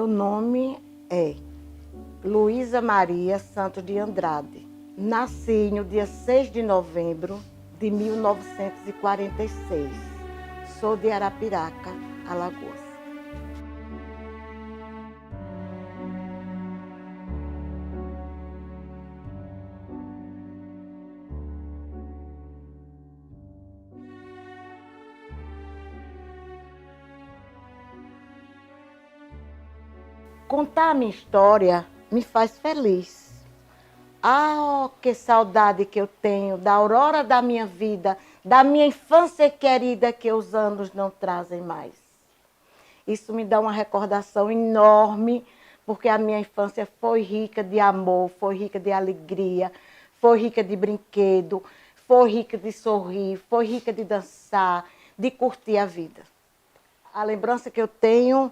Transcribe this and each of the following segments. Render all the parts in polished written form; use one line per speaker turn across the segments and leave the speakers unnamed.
Meu nome é Luísa Maria Santos de Andrade. Nasci no dia 6 de novembro de 1946. Sou de Arapiraca, Alagoas. Contar a minha história me faz feliz. Ah, que saudade que eu tenho da aurora da minha vida, da minha infância querida que os anos não trazem mais. Isso me dá uma recordação enorme, porque a minha infância foi rica de amor, foi rica de alegria, foi rica de brinquedo, foi rica de sorrir, foi rica de dançar, de curtir a vida. A lembrança que eu tenho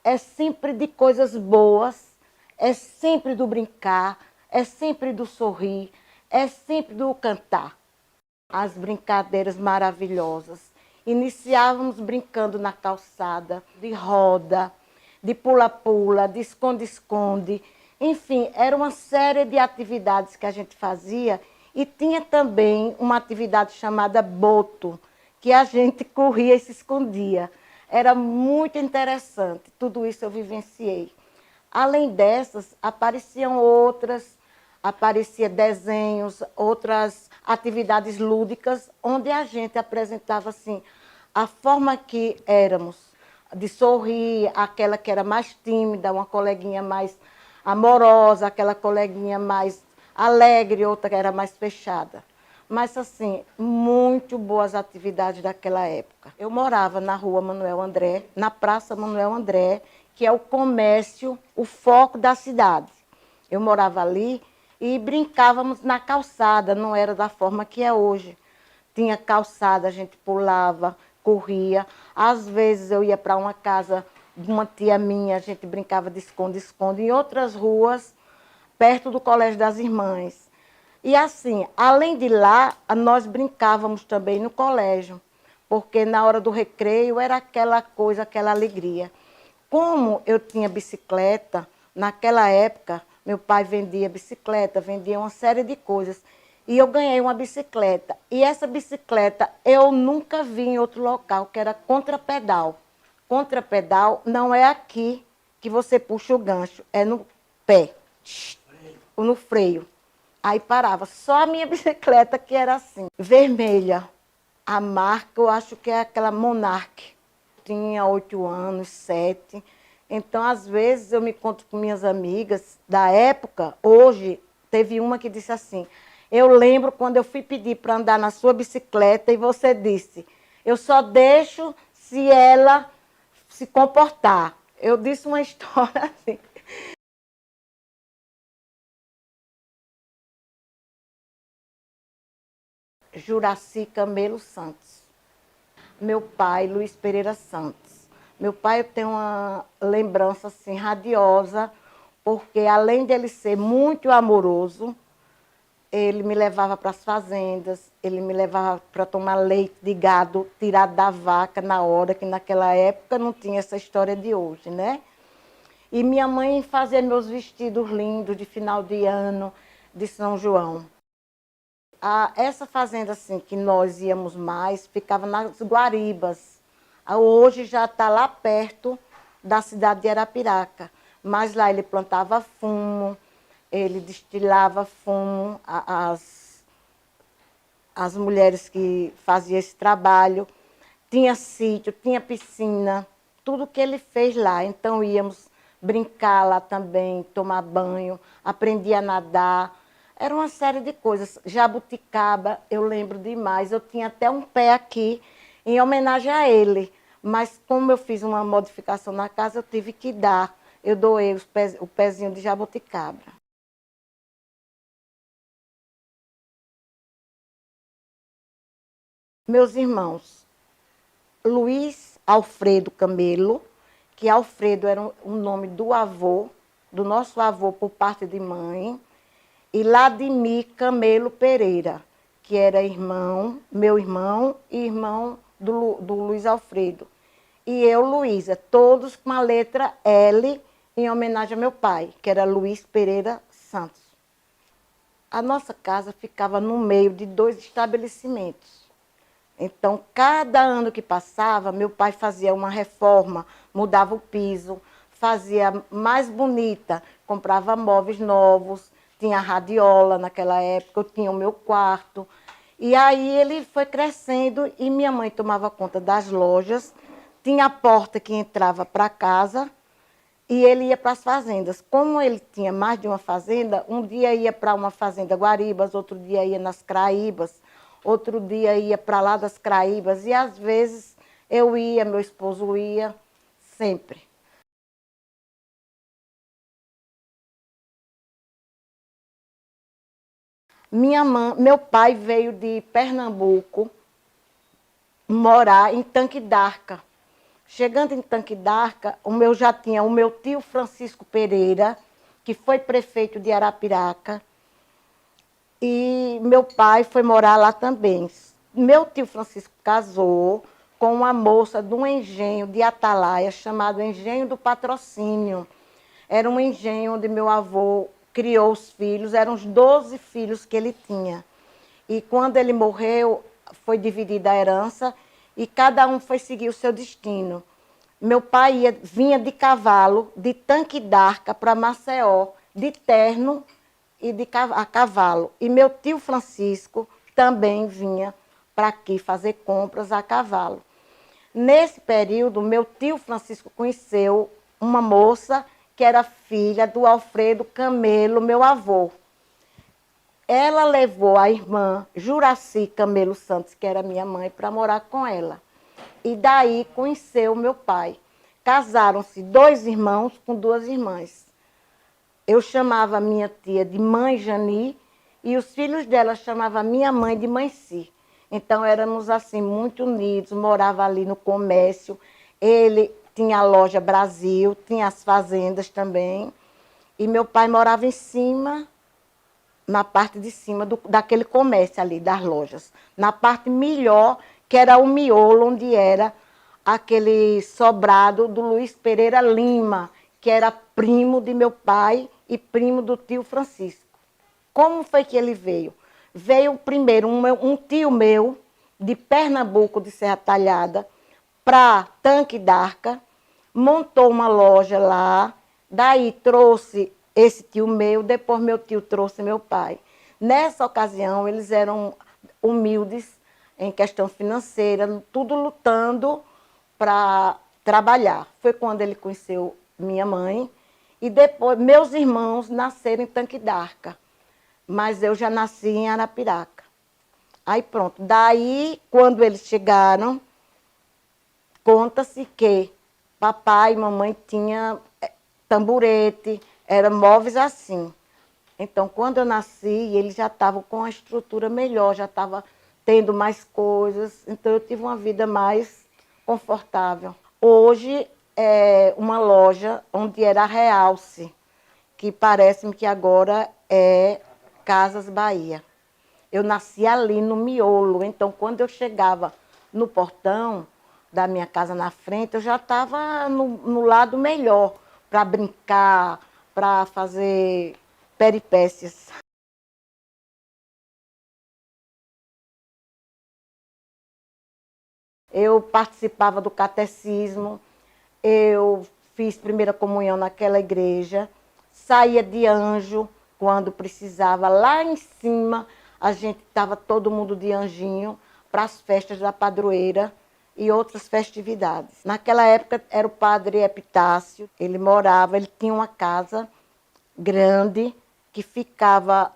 é sempre de coisas boas, é sempre do brincar, é sempre do sorrir, é sempre do cantar. As brincadeiras maravilhosas. Iniciávamos brincando na calçada, de roda, de pula-pula, de esconde-esconde. Enfim, era uma série de atividades que a gente fazia e tinha também uma atividade chamada boto, que a gente corria e se escondia. Era muito interessante, tudo isso eu vivenciei. Além dessas, apareciam outras, apareciam desenhos, outras atividades lúdicas, onde a gente apresentava assim, a forma que éramos, de sorrir, aquela que era mais tímida, uma coleguinha mais amorosa, aquela coleguinha mais alegre, outra que era mais fechada. Mas, assim, muito boas atividades daquela época. Eu morava na rua Manuel André, na Praça Manuel André, que é o comércio, o foco da cidade. Eu morava ali e brincávamos na calçada, não era da forma que é hoje. Tinha calçada, a gente pulava, corria. Às vezes eu ia para uma casa de uma tia minha, a gente brincava de esconde-esconde. Em outras ruas, perto do Colégio das Irmãs. E assim, além de lá, nós brincávamos também no colégio, porque na hora do recreio era aquela coisa, aquela alegria. Como eu tinha bicicleta, naquela época, meu pai vendia bicicleta, vendia uma série de coisas. E eu ganhei uma bicicleta. E essa bicicleta eu nunca vi em outro local, que era contrapedal. Contrapedal não é aqui que você puxa o gancho, é no pé, ou no freio. Aí parava. Só a minha bicicleta que era assim, vermelha. A marca, eu acho que é aquela Monarch. Tinha 8 anos, 7. Então, às vezes, eu me encontro com minhas amigas da época. Hoje, teve uma que disse assim, eu lembro quando eu fui pedir para andar na sua bicicleta e você disse, eu só deixo se ela se comportar. Eu disse uma história assim. Juraci Camelo Santos. Meu pai, Luiz Pereira Santos. Meu pai, eu tenho uma lembrança assim radiosa, porque além dele ser muito amoroso, ele me levava para as fazendas, ele me levava para tomar leite de gado tirado da vaca na hora, que naquela época não tinha essa história de hoje, né? E minha mãe fazia meus vestidos lindos de final de ano, de São João. Essa fazenda assim que nós íamos mais ficava nas Guaribas. Hoje já está lá perto da cidade de Arapiraca. Mas lá ele plantava fumo, ele destilava fumo, as mulheres que faziam esse trabalho. Tinha sítio, tinha piscina, tudo que ele fez lá. Então íamos brincar lá também, tomar banho, aprendi a nadar. Era uma série de coisas. Jabuticaba, eu lembro demais. Eu tinha até um pé aqui em homenagem a ele. Mas como eu fiz uma modificação na casa, eu tive que dar. Eu doei o pezinho de jabuticaba. Meus irmãos, Luiz Alfredo Camelo, que Alfredo era o nome do avô, do nosso avô por parte de mãe, e Ladimir Camelo Pereira, que era irmão, meu irmão e irmão do Luiz Alfredo. e eu, Luísa, todos com a letra L, em homenagem ao meu pai, que era Luiz Pereira Santos. A nossa casa ficava no meio de 2 estabelecimentos. Então, cada ano que passava, meu pai fazia uma reforma, mudava o piso, fazia mais bonita, comprava móveis novos, tinha radiola naquela época, eu tinha o meu quarto. E aí ele foi crescendo e minha mãe tomava conta das lojas, tinha a porta que entrava para casa e ele ia para as fazendas. Como ele tinha mais de uma fazenda, um dia ia para uma fazenda Guaribas, outro dia ia nas Craíbas, outro dia ia para lá das Craíbas. E às vezes eu ia, meu esposo ia, sempre. Meu pai veio de Pernambuco morar em Tanque d'Arca. Chegando em Tanque d'Arca, já tinha o meu tio Francisco Pereira, que foi prefeito de Arapiraca, e meu pai foi morar lá também. Meu tio Francisco casou com uma moça de um engenho de Atalaia, chamado Engenho do Patrocínio. Era um engenho onde meu avô criou os filhos, eram os 12 filhos que ele tinha. E quando ele morreu, foi dividida a herança e cada um foi seguir o seu destino. Meu pai vinha de cavalo, de Tanque d'Arca para Maceió, de terno e a cavalo. E meu tio Francisco também vinha para aqui fazer compras a cavalo. Nesse período, meu tio Francisco conheceu uma moça que era filha do Alfredo Camelo, meu avô. Ela levou a irmã Juraci Camelo Santos, que era minha mãe, para morar com ela. E daí conheceu meu pai. Casaram-se 2 irmãos com 2 irmãs. Eu chamava minha tia de mãe Jani e os filhos dela chamavam minha mãe de mãe Si. Então éramos assim muito unidos, morava ali no comércio. Ele tinha a loja Brasil, tinha as fazendas também. E meu pai morava em cima, na parte de cima daquele comércio ali, das lojas. Na parte melhor, que era o miolo, onde era aquele sobrado do Luiz Pereira Lima, que era primo de meu pai e primo do tio Francisco. Como foi que ele veio? Veio primeiro um tio meu, de Pernambuco, de Serra Talhada, para Tanque d'Arca, montou uma loja lá, daí trouxe esse tio meu, depois meu tio trouxe meu pai. Nessa ocasião, eles eram humildes em questão financeira, tudo lutando para trabalhar. Foi quando ele conheceu minha mãe e depois meus irmãos nasceram em Tanque d'Arca, mas eu já nasci em Arapiraca. Aí pronto, daí quando eles chegaram, conta-se que papai e mamãe tinham tamborete, eram móveis assim. Então, quando eu nasci, eles já estavam com a estrutura melhor, já estavam tendo mais coisas. Então, eu tive uma vida mais confortável. Hoje é uma loja onde era a Realce, que parece-me que agora é Casas Bahia. Eu nasci ali no miolo, então quando eu chegava no portão da minha casa na frente, eu já estava no lado melhor para brincar, para fazer peripécias. Eu participava do catecismo, eu fiz primeira comunhão naquela igreja, saía de anjo quando precisava. Lá em cima, a gente estava todo mundo de anjinho para as festas da padroeira e outras festividades. Naquela época era o padre Epitácio, ele tinha uma casa grande que ficava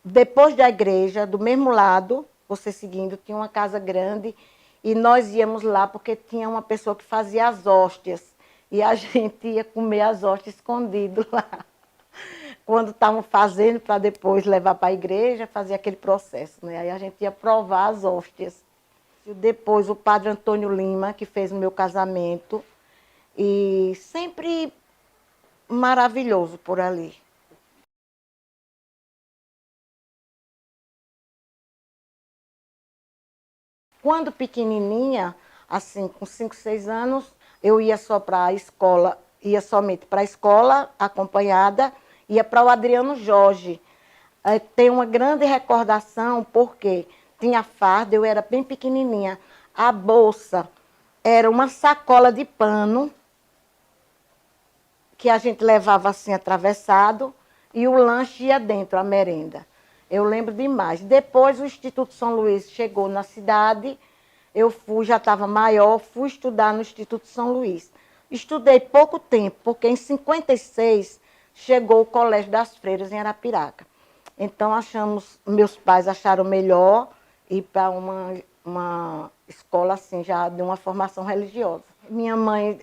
depois da igreja, do mesmo lado, você seguindo, tinha uma casa grande e nós íamos lá porque tinha uma pessoa que fazia as hóstias e a gente ia comer as hóstias escondido lá. Quando estavam fazendo para depois levar para a igreja, fazer aquele processo, né? Aí a gente ia provar as hóstias. Depois o padre Antônio Lima, que fez o meu casamento, e sempre maravilhoso por ali. Quando pequenininha, Assim, com 5, 6 anos, eu ia só para a escola, ia somente para a escola, acompanhada, ia para o Adriano Jorge. Tem uma grande recordação, porque tinha farda, eu era bem pequenininha. A bolsa era uma sacola de pano, que a gente levava assim atravessado, e o lanche ia dentro, a merenda. Eu lembro demais. Depois o Instituto São Luís chegou na cidade, eu fui, já estava maior, fui estudar no Instituto São Luís. Estudei pouco tempo, porque em 56 chegou o Colégio das Freiras em Arapiraca. Então meus pais acharam melhor ir para uma escola assim, já de uma formação religiosa. Minha mãe,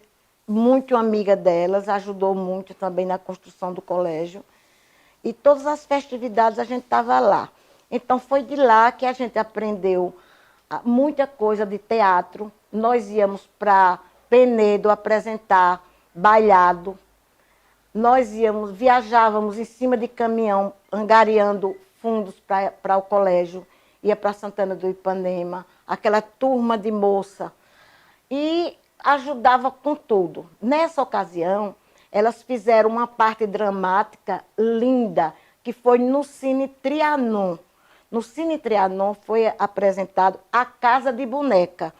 muito amiga delas, ajudou muito também na construção do colégio. E todas as festividades a gente estava lá. Então foi de lá que a gente aprendeu muita coisa de teatro. Nós íamos para Penedo apresentar bailado. Viajávamos em cima de caminhão, angariando fundos para o colégio. Ia para Santana do Ipanema, aquela turma de moça. E ajudava com tudo. Nessa ocasião, elas fizeram uma parte dramática linda, que foi no Cine Trianon. No Cine Trianon foi apresentado A Casa de Boneca.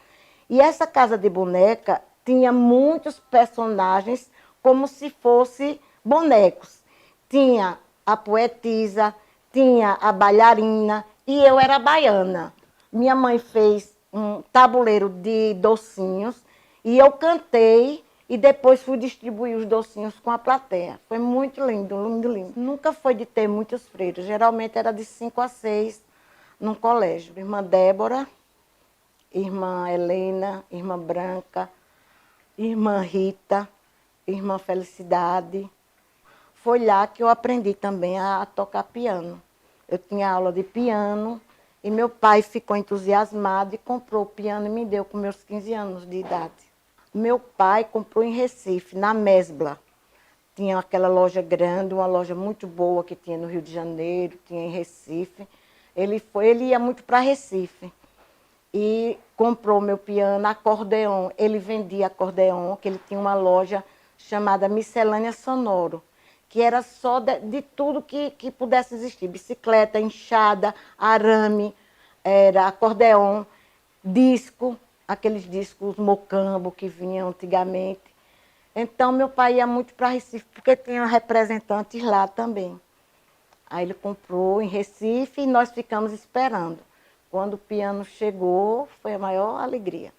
E essa Casa de Boneca tinha muitos personagens como se fossem bonecos. Tinha a poetisa, tinha a bailarina e eu era a baiana. Minha mãe fez um tabuleiro de docinhos e eu cantei e depois fui distribuir os docinhos com a plateia. Foi muito lindo, lindo, lindo. Nunca foi de ter muitos freiros, geralmente era de 5 a 6 num colégio. Irmã Débora, irmã Helena, irmã Branca, irmã Rita, irmã Felicidade. Foi lá que eu aprendi também a tocar piano. Eu tinha aula de piano e meu pai ficou entusiasmado e comprou o piano e me deu com meus 15 anos de idade. Meu pai comprou em Recife, na Mesbla. Tinha aquela loja grande, uma loja muito boa que tinha no Rio de Janeiro, tinha em Recife. Ele ia muito para Recife e comprou meu piano, acordeon. Ele vendia acordeon, que ele tinha uma loja chamada Miscelânea Sonoro, que era só de tudo que pudesse existir. Bicicleta, enxada, arame, era acordeon, disco, aqueles discos mocambo que vinham antigamente. Então, meu pai ia muito para Recife, porque tinha representantes lá também. Aí ele comprou em Recife e nós ficamos esperando. Quando o piano chegou, foi a maior alegria.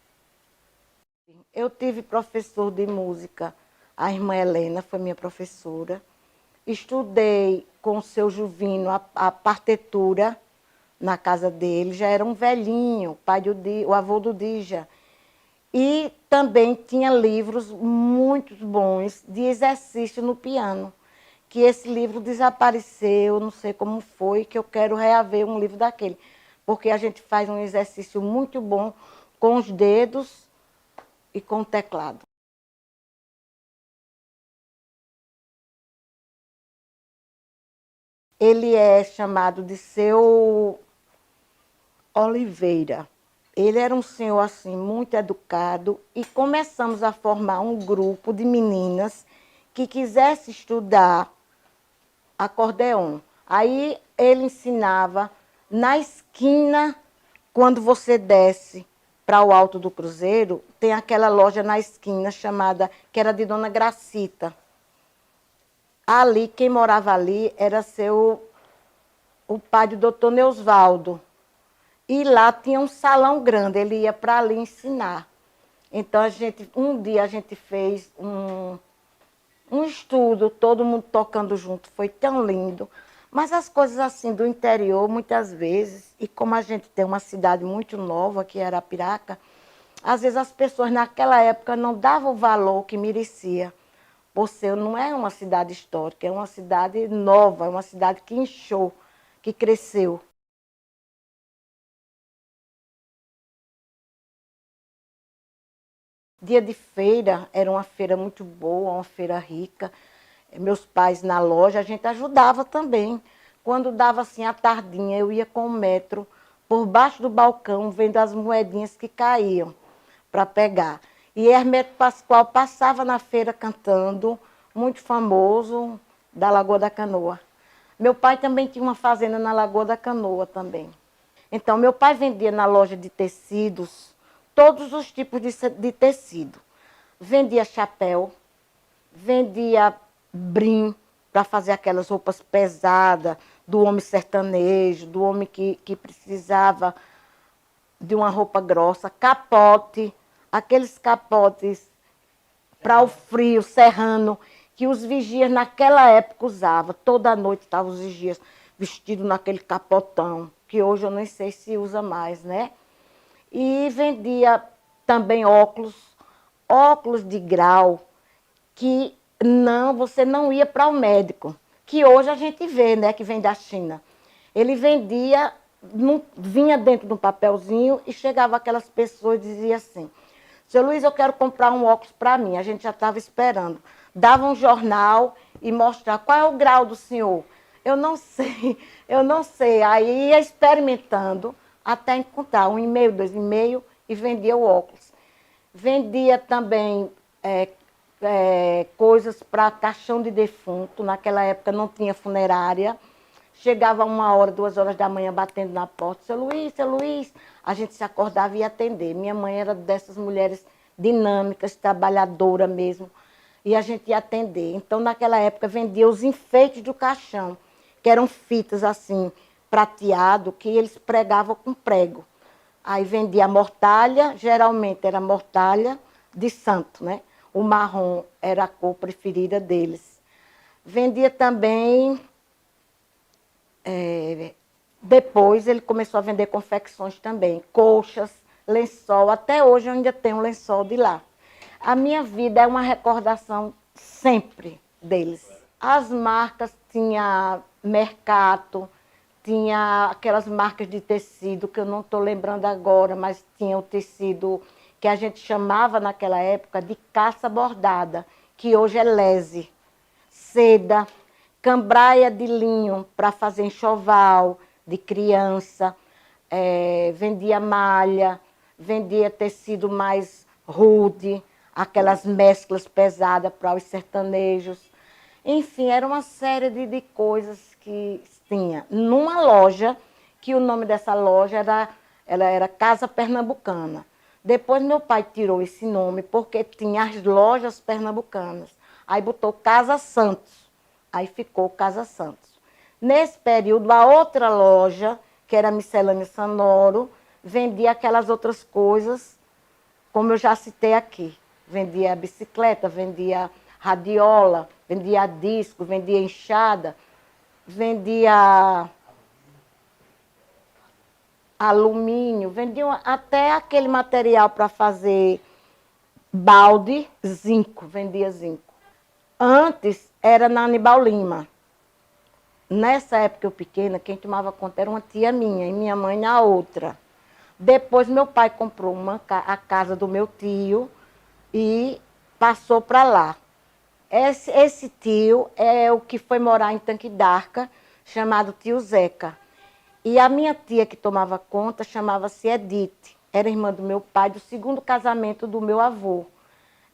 Eu tive professor de música, a irmã Helena foi minha professora. Estudei com o seu Juvino a partitura na casa dele, já era um velhinho, o avô do Dija. E também tinha livros muito bons de exercício no piano, que esse livro desapareceu, não sei como foi, que eu quero reaver um livro daquele, porque a gente faz um exercício muito bom com os dedos e com o teclado. Ele é chamado de Seu Oliveira. Ele era um senhor assim muito educado e começamos a formar um grupo de meninas que quisesse estudar acordeon. Aí ele ensinava na esquina, quando você desce para o Alto do Cruzeiro, tem aquela loja na esquina chamada, que era de Dona Gracita. Ali, quem morava ali era o pai do doutor Neusvaldo. E lá tinha um salão grande, ele ia para ali ensinar. Então, um dia a gente fez um estudo, todo mundo tocando junto, foi tão lindo. Mas as coisas assim do interior, muitas vezes, e como a gente tem uma cidade muito nova, que era Arapiraca, às vezes as pessoas naquela época não davam o valor que merecia. Você não é uma cidade histórica, é uma cidade nova, é uma cidade que inchou, que cresceu. Dia de feira, era uma feira muito boa, uma feira rica. Meus pais na loja, a gente ajudava também. Quando dava assim a tardinha, eu ia com o metro por baixo do balcão, vendo as moedinhas que caíam, para pegar. E Hermeto Pascoal passava na feira cantando, muito famoso, da Lagoa da Canoa. Meu pai também tinha uma fazenda na Lagoa da Canoa também. Então, meu pai vendia na loja de tecidos todos os tipos de tecido. Vendia chapéu, vendia brim para fazer aquelas roupas pesadas do homem sertanejo, do homem que precisava de uma roupa grossa, capote, aqueles capotes para o frio serrano que os vigias naquela época usavam. Toda noite estavam os vigias vestidos naquele capotão, que hoje eu nem sei se usa mais, né? E vendia também óculos, óculos de grau, que não, você não ia para o médico, que hoje a gente vê, né, que vem da China. Ele vendia, vinha dentro de um papelzinho e chegava aquelas pessoas e dizia assim: seu Luiz, eu quero comprar um óculos para mim. A gente já estava esperando. Dava um jornal e mostrava qual é o grau do senhor. Eu não sei, eu não sei. Aí ia experimentando até encontrar 1,5, 2,5 e vendia o óculos. Vendia também coisas para caixão de defunto. Naquela época não tinha funerária. Chegava 1 hora, 2 horas da manhã batendo na porta. Seu Luiz, a gente se acordava e ia atender. Minha mãe era dessas mulheres dinâmicas, trabalhadora mesmo. E a gente ia atender. Então, naquela época, vendia os enfeites do caixão, que eram fitas assim, prateado, que eles pregavam com prego. Aí vendia a mortalha, geralmente era mortalha de santo, né? O marrom era a cor preferida deles. Vendia também... depois ele começou a vender confecções também, colchas, lençol. Até hoje eu ainda tenho um lençol de lá. A minha vida é uma recordação sempre deles. As marcas, tinha Mercato, tinha aquelas marcas de tecido, que eu não estou lembrando agora, mas tinha o tecido que a gente chamava naquela época de caça bordada, que hoje é lese, seda, cambraia de linho para fazer enxoval de criança, vendia malha, vendia tecido mais rude, aquelas mesclas pesadas para os sertanejos. Enfim, era uma série de coisas que tinha. Numa loja, que o nome dessa loja ela era Casa Pernambucana. Depois meu pai tirou esse nome porque tinha as lojas pernambucanas. Aí botou Casa Santos. Aí ficou Casa Santos. Nesse período, a outra loja, que era Miscelânea Sonoro, vendia aquelas outras coisas, como eu já citei aqui. Vendia bicicleta, vendia radiola, vendia disco, vendia enxada, vendia alumínio, vendia até aquele material para fazer balde, zinco, vendia zinco. Antes era na Anibal Lima. Nessa época eu pequena, quem tomava conta era uma tia minha e minha mãe na outra. Depois meu pai comprou a casa do meu tio e passou para lá. Esse tio é o que foi morar em Tanque d'Arca, chamado tio Zeca. E a minha tia que tomava conta chamava-se Edith. Era irmã do meu pai, do segundo casamento do meu avô.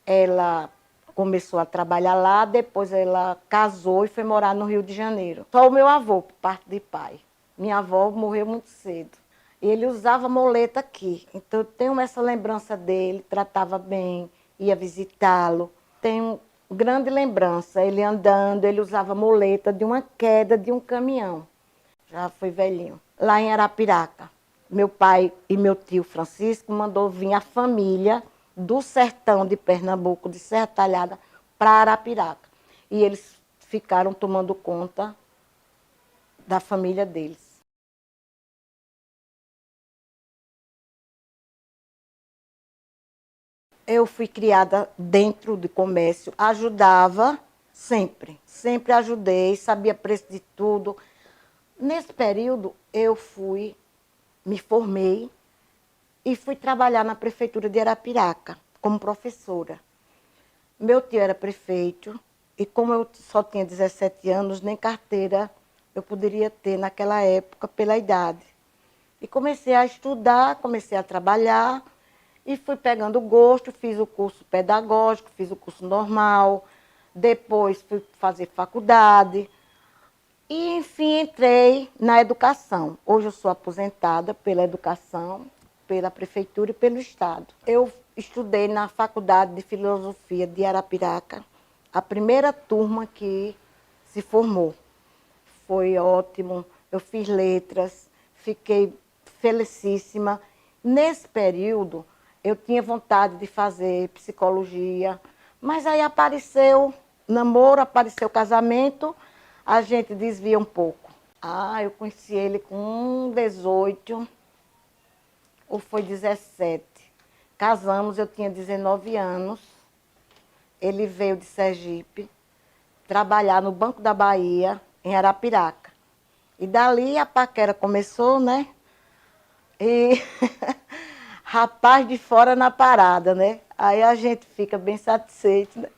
Ela começou a trabalhar lá, depois ela casou e foi morar no Rio de Janeiro. Só o meu avô, por parte de pai. Minha avó morreu muito cedo. Ele usava moleta aqui, então eu tenho essa lembrança dele, tratava bem, ia visitá-lo. Tenho grande lembrança, ele andando, ele usava moleta de uma queda de um caminhão. Já foi velhinho. Lá em Arapiraca, meu pai e meu tio Francisco mandou vir a família do sertão de Pernambuco, de Serra Talhada, para Arapiraca. E eles ficaram tomando conta da família deles. Eu fui criada dentro do comércio, ajudava sempre, sempre ajudei, sabia preço de tudo. Nesse período, me formei e fui trabalhar na prefeitura de Arapiraca, como professora. Meu tio era prefeito e como eu só tinha 17 anos, nem carteira eu poderia ter naquela época pela idade. E comecei a estudar, comecei a trabalhar E fui pegando gosto, fiz o curso pedagógico, fiz o curso normal, depois fui fazer faculdade. E, enfim, entrei na educação. Hoje eu sou aposentada pela educação, pela prefeitura e pelo Estado. Eu estudei na Faculdade de Filosofia de Arapiraca, a primeira turma que se formou. Foi ótimo, eu fiz letras, fiquei felicíssima. Nesse período, eu tinha vontade de fazer psicologia, mas aí apareceu namoro, apareceu casamento, a gente desvia um pouco. Eu conheci ele com 18, ou foi 17. Casamos, eu tinha 19 anos. Ele veio de Sergipe trabalhar no Banco da Bahia, em Arapiraca. E dali a paquera começou, né? E rapaz de fora na parada, né? Aí a gente fica bem satisfeito, né?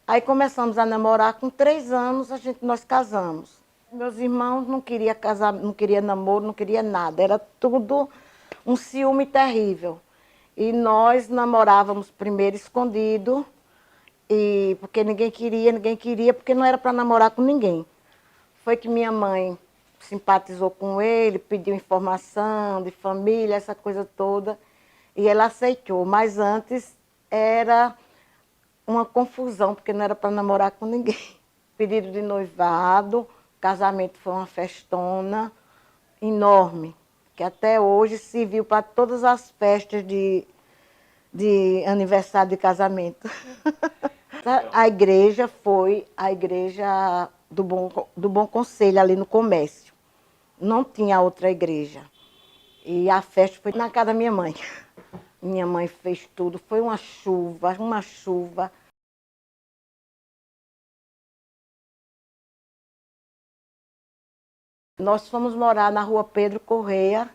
Aí começamos a namorar, com 3 anos nós casamos. Meus irmãos não queriam casar, não queriam namoro, não queriam nada. Era tudo um ciúme terrível. E nós namorávamos primeiro escondido, porque ninguém queria, porque não era para namorar com ninguém. Foi que minha mãe simpatizou com ele, pediu informação de família, essa coisa toda, e ela aceitou. Mas antes era uma confusão, porque não era para namorar com ninguém. Pedido de noivado, casamento foi uma festona enorme, que até hoje serviu para todas as festas de aniversário de casamento. A igreja foi a igreja do Bom Conselho, ali no comércio. Não tinha outra igreja. E a festa foi na casa da minha mãe. Minha mãe fez tudo, foi uma chuva, uma chuva. Nós fomos morar na rua Pedro Correia,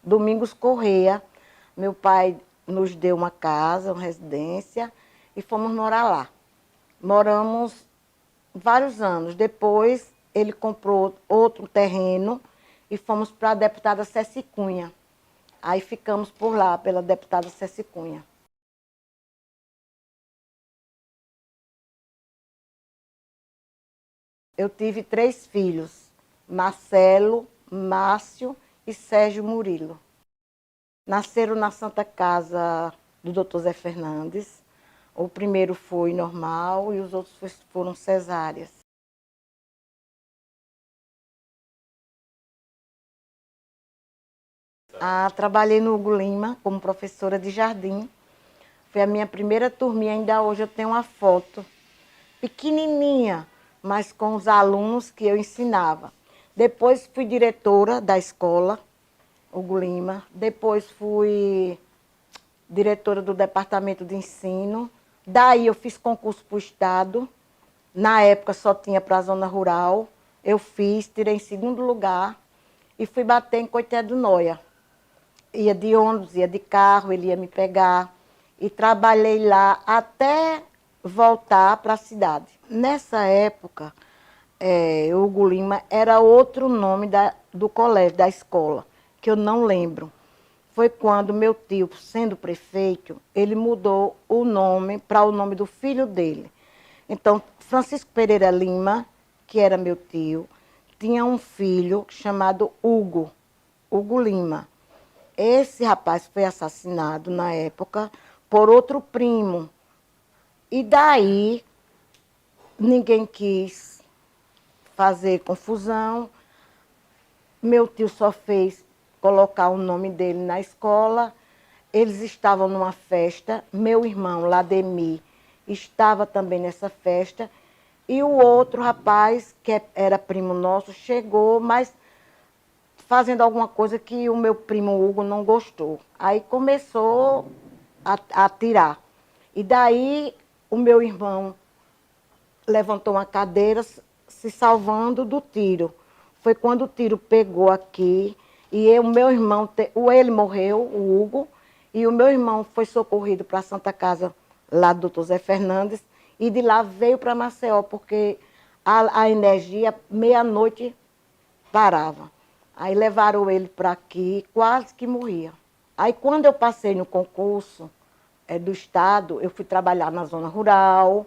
Domingos Correia. Meu pai nos deu uma casa, uma residência, e fomos morar lá. Moramos vários anos. Depois, ele comprou outro terreno e fomos para a deputada Ceci Cunha. Aí ficamos por lá, pela deputada Ceci Cunha. Eu tive 3 filhos, Marcelo, Márcio e Sérgio Murilo. Nasceram na Santa Casa do Dr. Zé Fernandes. O primeiro foi normal e os outros foram cesáreas. Trabalhei no Hugo Lima como professora de jardim. Foi a minha primeira turminha, ainda hoje eu tenho uma foto pequenininha, mas com os alunos que eu ensinava. Depois fui diretora da escola, Hugo Lima. Depois fui diretora do departamento de ensino. Daí eu fiz concurso para o Estado. Na época só tinha para a zona rural. Eu fiz, tirei em 2º lugar e fui bater em Coité do Noia. Ia de ônibus, ia de carro, ele ia me pegar. E trabalhei lá até voltar para a cidade. Nessa época, Hugo Lima era outro nome do colégio, da escola, que eu não lembro. Foi quando meu tio, sendo prefeito, ele mudou o nome para o nome do filho dele. Então, Francisco Pereira Lima, que era meu tio, tinha um filho chamado Hugo Lima. Esse rapaz foi assassinado na época por outro primo. E daí ninguém quis fazer confusão. Meu tio só fez colocar o nome dele na escola. Eles estavam numa festa. Meu irmão, Lademir, estava também nessa festa. E o outro rapaz, que era primo nosso, chegou, mas fazendo alguma coisa que o meu primo Hugo não gostou. Aí começou a tirar. E daí o meu irmão levantou uma cadeira se salvando do tiro. Foi quando o tiro pegou aqui e o meu irmão, ele morreu, o Hugo, e o meu irmão foi socorrido para a Santa Casa lá do Dr. Zé Fernandes e de lá veio para Maceió, porque a energia, meia-noite, parava. Aí levaram ele para aqui, quase que morria. Aí, quando eu passei no concurso do Estado, eu fui trabalhar na zona rural,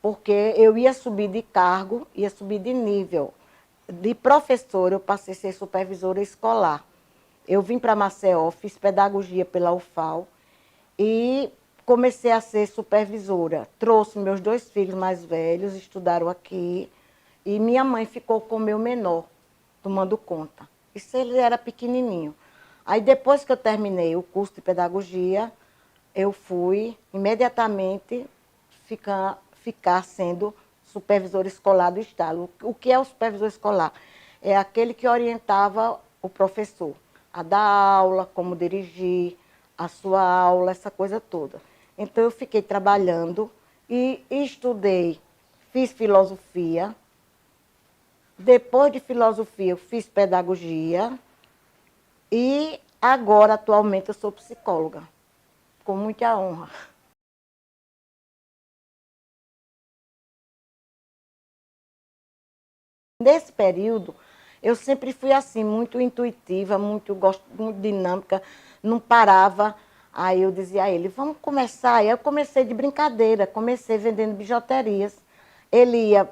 porque eu ia subir de cargo, ia subir de nível. De professora, eu passei a ser supervisora escolar. Eu vim para Maceió, fiz pedagogia pela UFAL e comecei a ser supervisora. Trouxe meus 2 filhos mais velhos, estudaram aqui, e minha mãe ficou com o meu menor, tomando conta. Isso ele era pequenininho. Aí, depois que eu terminei o curso de pedagogia, eu fui imediatamente ficar sendo supervisora escolar do Estado. O que é o supervisor escolar? É aquele que orientava o professor a dar aula, como dirigir a sua aula, essa coisa toda. Então, eu fiquei trabalhando e estudei, fiz filosofia. Depois de filosofia, eu fiz pedagogia e agora, atualmente, eu sou psicóloga, com muita honra. Nesse período, eu sempre fui assim, muito intuitiva, muito dinâmica, não parava. Aí eu dizia a ele, vamos começar. Aí eu comecei de brincadeira, comecei vendendo bijuterias. Ele ia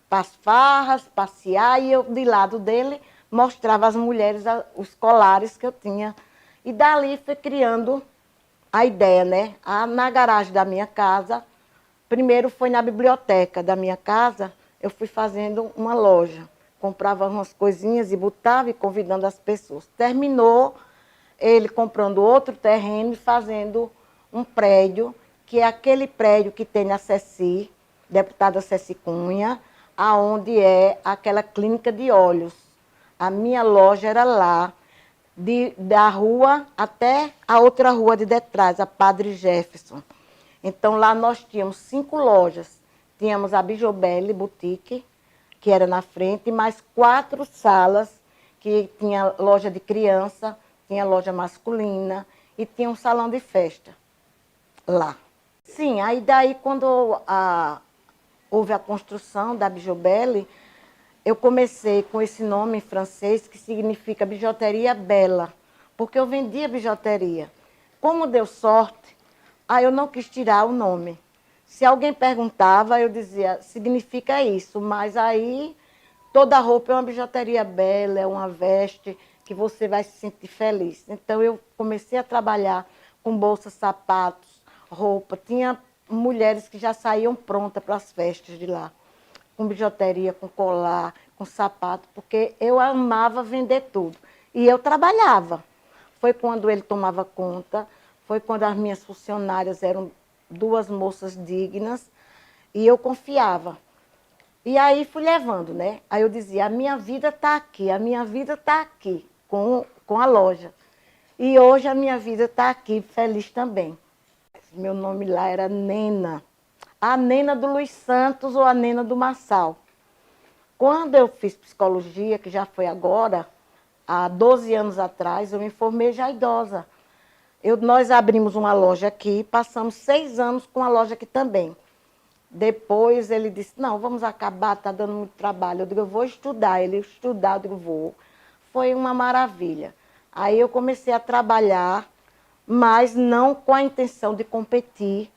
para as farras, passear, e eu, de lado dele, mostrava às mulheres os colares que eu tinha. E dali fui criando a ideia, né? Na garagem da minha casa, primeiro foi na biblioteca da minha casa, eu fui fazendo uma loja. Comprava umas coisinhas e botava e convidando as pessoas. Terminou ele comprando outro terreno e fazendo um prédio, que é aquele prédio que tem na Ceci, deputada Ceci Cunha, aonde é aquela clínica de olhos. A minha loja era lá, da rua até a outra rua de detrás, a Padre Jefferson. Então, lá nós tínhamos 5 lojas. Tínhamos a Bijobelli Boutique, que era na frente, e mais 4 salas, que tinha loja de criança, tinha loja masculina e tinha um salão de festa lá. Sim, aí daí quando houve a construção da Bijobelli, eu comecei com esse nome em francês, que significa bijuteria bela, porque eu vendia bijuteria. Como deu sorte, aí eu não quis tirar o nome. Se alguém perguntava, eu dizia, significa isso, mas aí toda roupa é uma bijuteria bela, é uma veste que você vai se sentir feliz. Então eu comecei a trabalhar com bolsas, sapatos, roupa. Tinha mulheres que já saíam prontas para as festas de lá, com bijuteria, com colar, com sapato, porque eu amava vender tudo. E eu trabalhava. Foi quando ele tomava conta, foi quando as minhas funcionárias eram 2 moças dignas, e eu confiava. E aí fui levando, né? Aí eu dizia, a minha vida está aqui, a minha vida está aqui, com a loja. E hoje a minha vida está aqui, feliz também. Meu nome lá era Nena. A Nena do Luiz Santos ou a Nena do Marçal. Quando eu fiz psicologia, que já foi agora, há 12 anos atrás, eu me formei já idosa. Nós abrimos uma loja aqui, passamos 6 anos com a loja aqui também. Depois ele disse, não, vamos acabar, está dando muito trabalho. Eu digo, eu vou estudar. Ele estudar, eu digo, vou. Foi uma maravilha. Aí eu comecei a trabalhar, mas não com a intenção de competir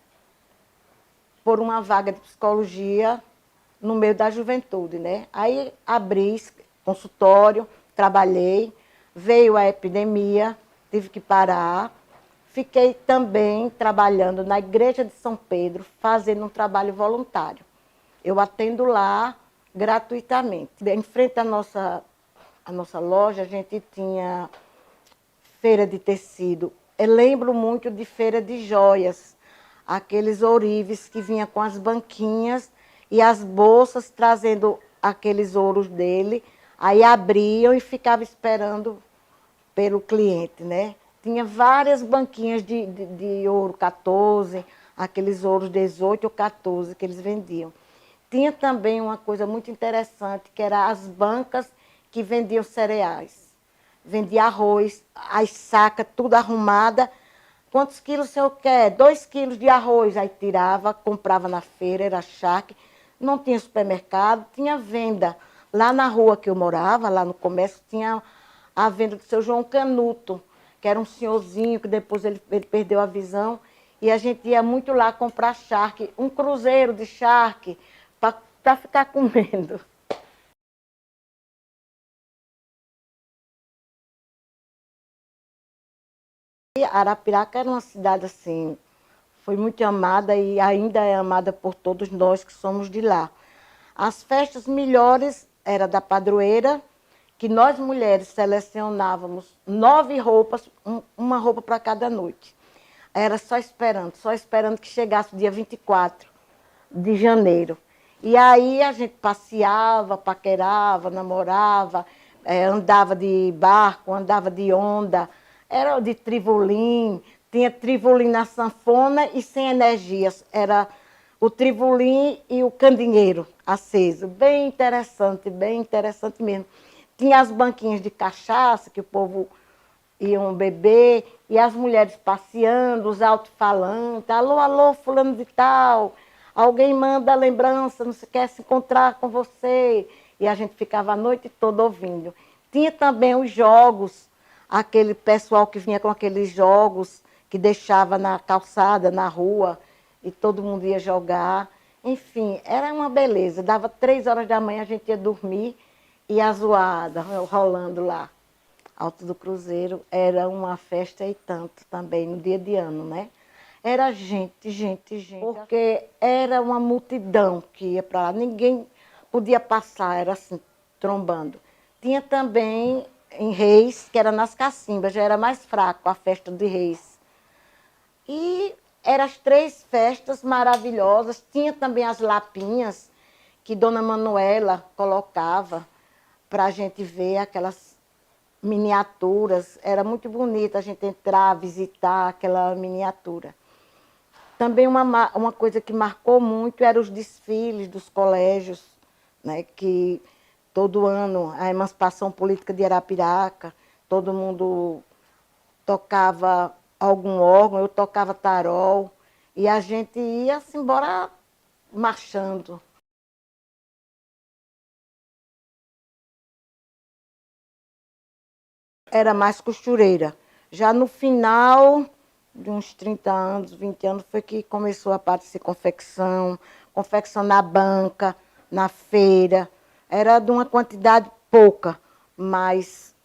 por uma vaga de psicologia no meio da juventude, né? Aí abri consultório, trabalhei, veio a epidemia, tive que parar. Fiquei também trabalhando na Igreja de São Pedro, fazendo um trabalho voluntário. Eu atendo lá gratuitamente. Em frente à nossa loja, a gente tinha feira de tecido. Eu lembro muito de feira de joias, aqueles ourives que vinha com as banquinhas e as bolsas trazendo aqueles ouros dele, aí abriam e ficava esperando pelo cliente, né? Tinha várias banquinhas de ouro 14, aqueles ouros 18 ou 14 que eles vendiam. Tinha também uma coisa muito interessante, que era as bancas que vendiam cereais. Vendia arroz, as sacas, tudo arrumada. Quantos quilos o senhor quer? 2 quilos de arroz. Aí tirava, comprava na feira, era charque. Não tinha supermercado, tinha venda. Lá na rua que eu morava, lá no comércio, tinha a venda do seu João Canuto, que era um senhorzinho, que depois ele perdeu a visão, e a gente ia muito lá comprar charque, um cruzeiro de charque, para ficar comendo. E Arapiraca era uma cidade assim, foi muito amada e ainda é amada por todos nós que somos de lá. As festas melhores era da padroeira, que nós mulheres selecionávamos 9 roupas, uma roupa para cada noite. Era só esperando que chegasse o dia 24 de janeiro. E aí a gente passeava, paquerava, namorava, andava de barco, andava de onda, era de trivolim, tinha trivolim na sanfona e sem energias. Era o trivolim e o candinheiro aceso. Bem interessante mesmo. Tinha as banquinhas de cachaça que o povo iam beber, e as mulheres passeando, os alto-falantes, alô, alô, fulano de tal, alguém manda lembrança, não se quer se encontrar com você. E a gente ficava a noite toda ouvindo. Tinha também os jogos, aquele pessoal que vinha com aqueles jogos que deixava na calçada, na rua, e todo mundo ia jogar. Enfim, era uma beleza. Dava 3 horas da manhã, a gente ia dormir e a zoada rolando lá. Alto do Cruzeiro era uma festa e tanto também, no dia de ano, né? Era gente, gente, gente. Porque era uma multidão que ia para lá. Ninguém podia passar, era assim, trombando. Tinha também em Reis, que era nas cacimbas, já era mais fraco a festa de Reis. E eram as 3 festas maravilhosas. Tinha também as lapinhas que Dona Manuela colocava para a gente ver aquelas miniaturas. Era muito bonito a gente entrar, visitar aquela miniatura. Também uma coisa que marcou muito eram os desfiles dos colégios, né, que todo ano, a emancipação política de Arapiraca, todo mundo tocava algum órgão, eu tocava tarol, e a gente ia assim, embora marchando. Era mais costureira. Já no final de uns 30 anos, 20 anos, foi que começou a aparecer confecção, confecção na banca, na feira. Era de uma quantidade pouca, mas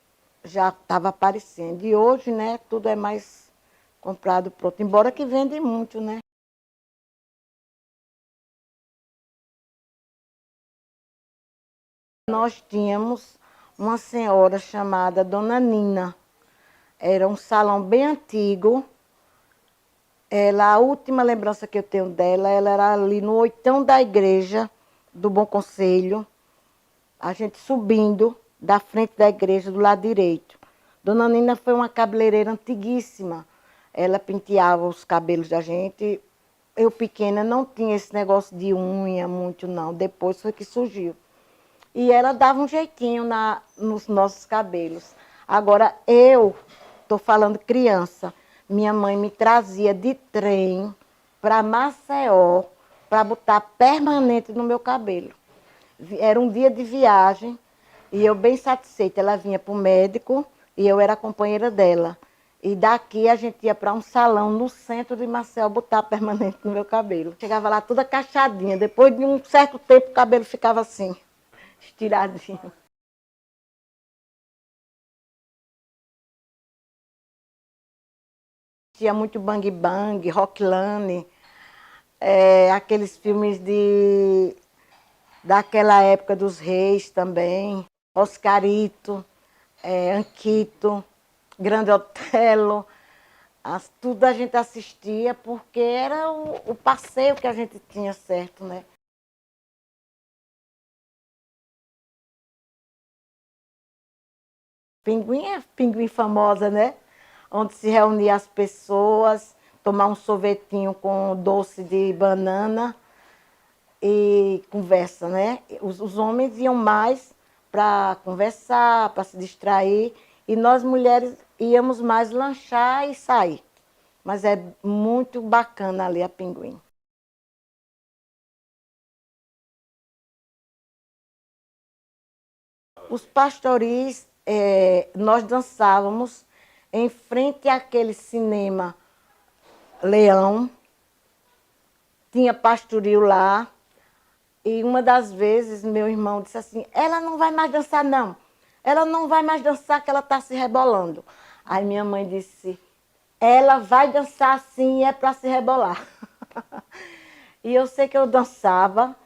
já estava aparecendo. E hoje, né, tudo é mais comprado pronto, embora que vende muito, né? Nós tínhamos uma senhora chamada Dona Nina. Era um salão bem antigo. Ela, a última lembrança que eu tenho dela, ela era ali no oitão da igreja do Bom Conselho, a gente subindo da frente da igreja do lado direito. Dona Nina foi uma cabeleireira antiguíssima. Ela penteava os cabelos da gente. Eu pequena não tinha esse negócio de unha muito não, depois foi que surgiu. E ela dava um jeitinho nos nossos cabelos. Agora, eu estou falando criança, minha mãe me trazia de trem para Maceió para botar permanente no meu cabelo. Era um dia de viagem e eu bem satisfeita. Ela vinha para o médico e eu era a companheira dela. E daqui a gente ia para um salão no centro de Maceió botar permanente no meu cabelo. Chegava lá toda cachadinha. Depois de um certo tempo o cabelo ficava assim, estiradinho. Tinha muito Bang Bang, Rocklane, aqueles filmes daquela época dos reis também, Oscarito, Anquito, Grande Otelo, tudo a gente assistia porque era o passeio que a gente tinha certo, né? Pinguim é pinguim famosa, né? Onde se reunia as pessoas, tomar um sorvetinho com doce de banana e conversa, né? Os homens iam mais para conversar, para se distrair, e nós mulheres íamos mais lanchar e sair. Mas é muito bacana ali a Pinguim. Os pastoris, nós dançávamos em frente àquele cinema Leão, tinha pastoril lá, e uma das vezes meu irmão disse assim, ela não vai mais dançar não, ela não vai mais dançar que ela está se rebolando. Aí minha mãe disse, ela vai dançar sim e é para se rebolar. E eu sei que eu dançava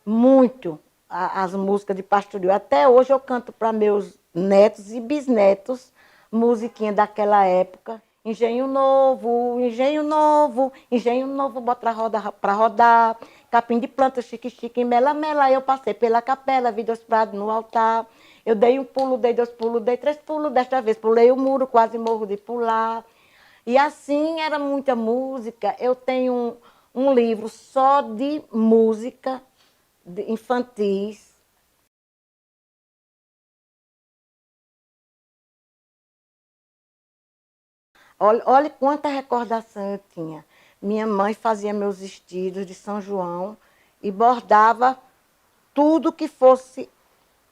muito as músicas de pastoril. Até hoje eu canto para meus netos e bisnetos musiquinha daquela época. Engenho novo, bota a roda para rodar. Capim de planta, chique, chique, mela, mela. Eu passei pela capela, vi 2 prados no altar. Eu dei 1 pulo, dei 2 pulos, dei 3 pulos. Desta vez pulei o muro, quase morro de pular. E assim era muita música. Eu tenho um livro só de música infantis. Olha quanta recordação eu tinha. Minha mãe fazia meus vestidos de São João e bordava tudo que fosse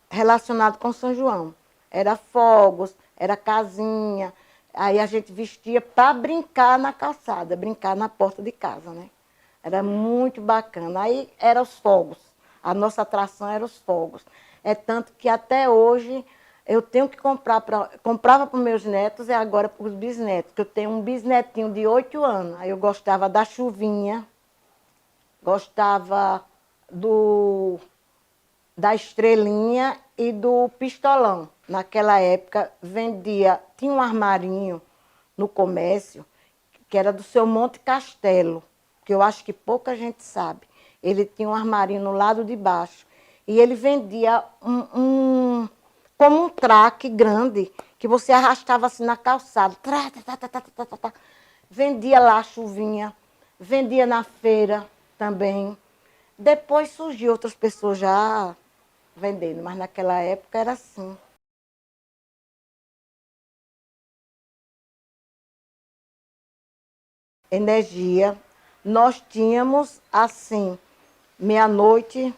relacionado com São João. Era fogos, era casinha. Aí a gente vestia para brincar na calçada, brincar na porta de casa, né? Era muito bacana. Aí eram os fogos. A nossa atração era os fogos. É tanto que até hoje eu tenho que comprava para os meus netos e agora para os bisnetos, que eu tenho um bisnetinho de 8 anos. Aí eu gostava da chuvinha, gostava do da estrelinha e do pistolão. Naquela época vendia, tinha um armarinho no comércio que era do seu Monte Castelo, que eu acho que pouca gente sabe. Ele tinha um armarinho no lado de baixo e ele vendia como um traque grande que você arrastava assim na calçada. Vendia lá a chuvinha, vendia na feira também. Depois surgiu outras pessoas já vendendo, mas naquela época era assim. Energia. Nós tínhamos assim, meia-noite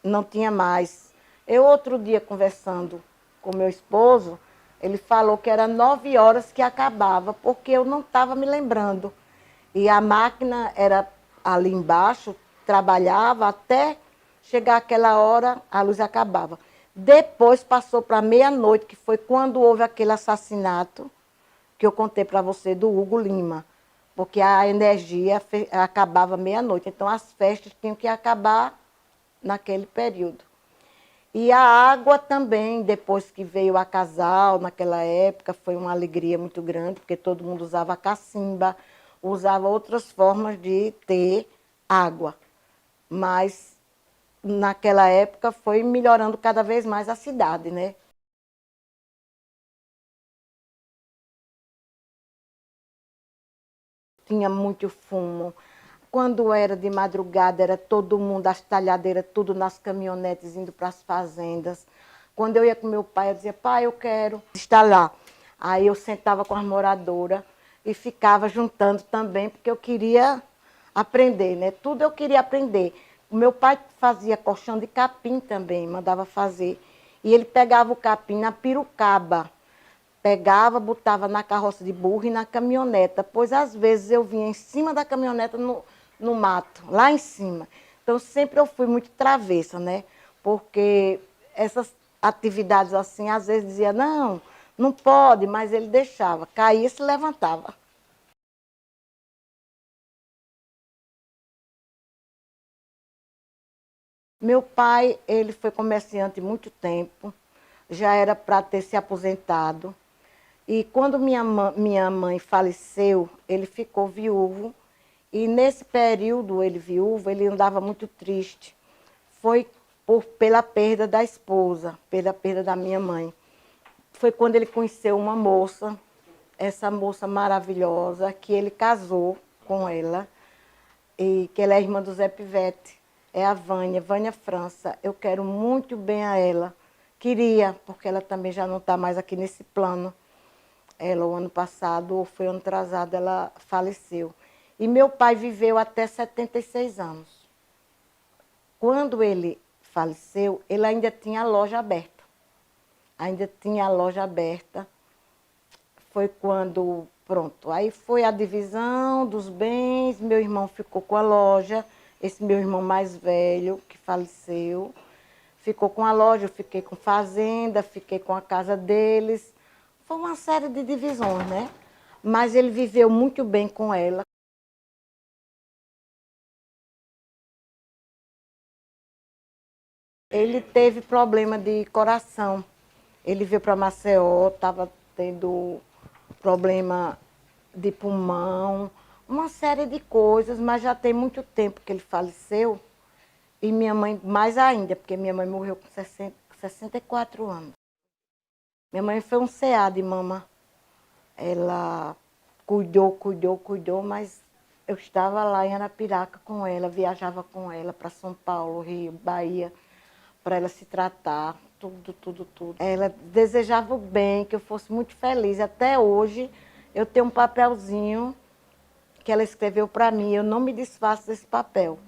não tinha mais. Eu outro dia conversando com meu esposo, ele falou que era 9 horas que acabava, porque eu não estava me lembrando. E a máquina era ali embaixo, trabalhava até chegar aquela hora, a luz acabava. Depois passou para meia-noite, que foi quando houve aquele assassinato que eu contei para você do Hugo Lima, porque a energia acabava meia-noite, então as festas tinham que acabar naquele período. E a água também, depois que veio a Casal, naquela época, foi uma alegria muito grande, porque todo mundo usava cacimba, usava outras formas de ter água. Mas naquela época foi melhorando cada vez mais a cidade, né? Tinha muito fumo. Quando era de madrugada, era todo mundo, as talhadeiras, tudo nas caminhonetes, indo para as fazendas. Quando eu ia com meu pai, eu dizia, pai, eu quero estar lá. Aí eu sentava com as moradoras e ficava juntando também, porque eu queria aprender, né? Tudo eu queria aprender. O meu pai fazia colchão de capim também, mandava fazer. E ele pegava o capim na pirucaba. Pegava, botava na carroça de burro e na caminhoneta, pois às vezes eu vinha em cima da caminhoneta no mato, lá em cima. Então sempre eu fui muito travessa, né? Porque essas atividades assim, às vezes dizia, não, não pode, mas ele deixava, caía e se levantava. Meu pai, ele foi comerciante muito tempo, já era para ter se aposentado. E quando minha mãe faleceu, ele ficou viúvo. E nesse período, ele viúvo, ele andava muito triste. Foi pela perda da esposa, pela perda da minha mãe. Foi quando ele conheceu uma moça, essa moça maravilhosa, que ele casou com ela, e que ela é irmã do Zé Pivete. É a Vânia, Vânia França. Eu quero muito bem a ela. Queria, porque ela também já não está mais aqui nesse plano. Ela, o ano passado, ou foi ano atrasado, ela faleceu. E meu pai viveu até 76 anos. Quando ele faleceu, ele ainda tinha a loja aberta. Ainda tinha a loja aberta. foi quando, pronto, aí foi a divisão dos bens, meu irmão ficou com a loja, esse meu irmão mais velho, que faleceu, ficou com a loja, eu fiquei com fazenda, fiquei com a casa deles. Foi uma série de divisões, né? Mas ele viveu muito bem com ela. Ele teve problema de coração. Ele veio para Maceió, estava tendo problema de pulmão, uma série de coisas, mas já tem muito tempo que ele faleceu. E minha mãe, mais ainda, porque minha mãe morreu com 64 anos. Minha mãe foi um CA de mama. Ela cuidou, mas eu estava lá em Arapiraca com ela, viajava com ela para São Paulo, Rio, Bahia, para ela se tratar, tudo. Ela desejava o bem, que eu fosse muito feliz. Até hoje eu tenho um papelzinho que ela escreveu para mim, eu não me desfaço desse papel.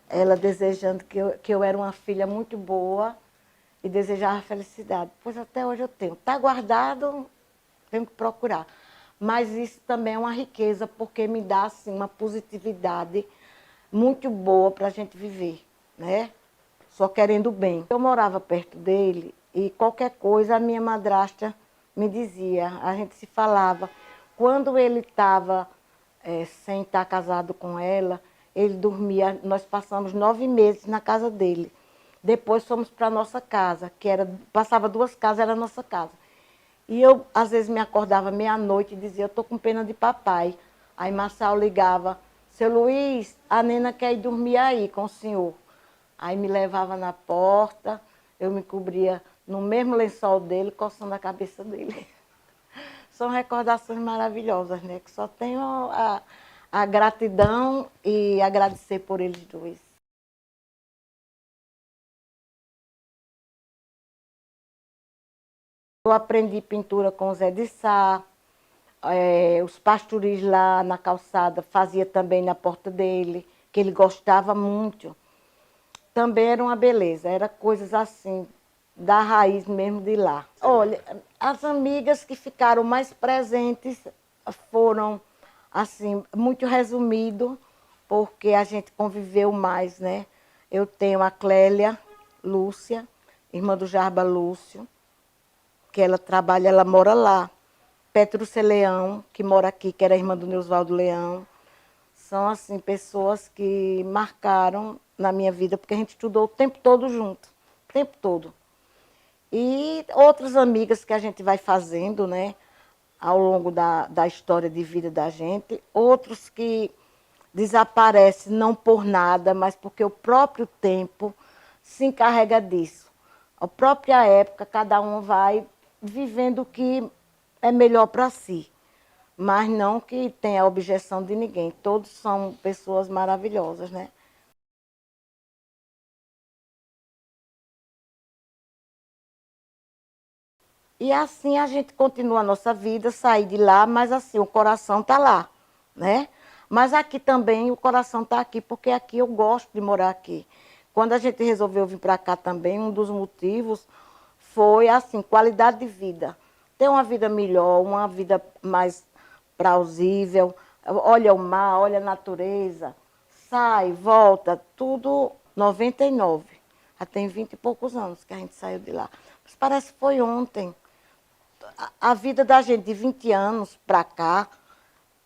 Ela desejando que eu era uma filha muito boa e desejava felicidade. Pois até hoje eu tenho. Está guardado, tenho que procurar. Mas isso também é uma riqueza, porque me dá assim, uma positividade muito boa para a gente viver, né? Só querendo o bem. Eu morava perto dele e qualquer coisa a minha madrasta me dizia, a gente se falava. Quando ele estava sem estar casado com ela, ele dormia, nós passamos 9 meses na casa dele. Depois fomos para a nossa casa, que era, passava 2 casas, era a nossa casa. E eu, às vezes, me acordava meia-noite e dizia, eu estou com pena de papai. Aí Marçal ligava, seu Luiz, a Nena quer ir dormir aí com o senhor. Aí me levava na porta, eu me cobria no mesmo lençol dele, coçando a cabeça dele. São recordações maravilhosas, né? Que só tenho a gratidão e agradecer por eles dois. Eu aprendi pintura com o Zé de Sá, os pastoris lá na calçada fazia também na porta dele, que ele gostava muito. Também era uma beleza, era coisas assim, da raiz mesmo de lá. Olha, as amigas que ficaram mais presentes foram, assim, muito resumido, porque a gente conviveu mais, né? Eu tenho a Clélia Lúcia, irmã do Jarba Lúcio, que ela trabalha, ela mora lá. Petrúcia Leão, que mora aqui, que era irmã do Neusvaldo Leão. São, assim, pessoas que marcaram na minha vida, porque a gente estudou o tempo todo junto, o tempo todo. E outras amigas que a gente vai fazendo, né, ao longo da história de vida da gente. Outros que desaparecem não por nada, mas porque o próprio tempo se encarrega disso. A própria época, cada um vai vivendo o que é melhor para si. Mas não que tenha objeção de ninguém. Todos são pessoas maravilhosas, né? E assim a gente continua a nossa vida, sair de lá, mas assim, o coração está lá, né? Mas aqui também o coração está aqui, porque aqui eu gosto de morar aqui. Quando a gente resolveu vir para cá também, um dos motivos foi assim, qualidade de vida. Ter uma vida melhor, uma vida mais plausível. Olha o mar, olha a natureza, sai, volta, tudo 99. Já tem 20 e poucos anos que a gente saiu de lá. Mas parece que foi ontem. A vida da gente de 20 anos para cá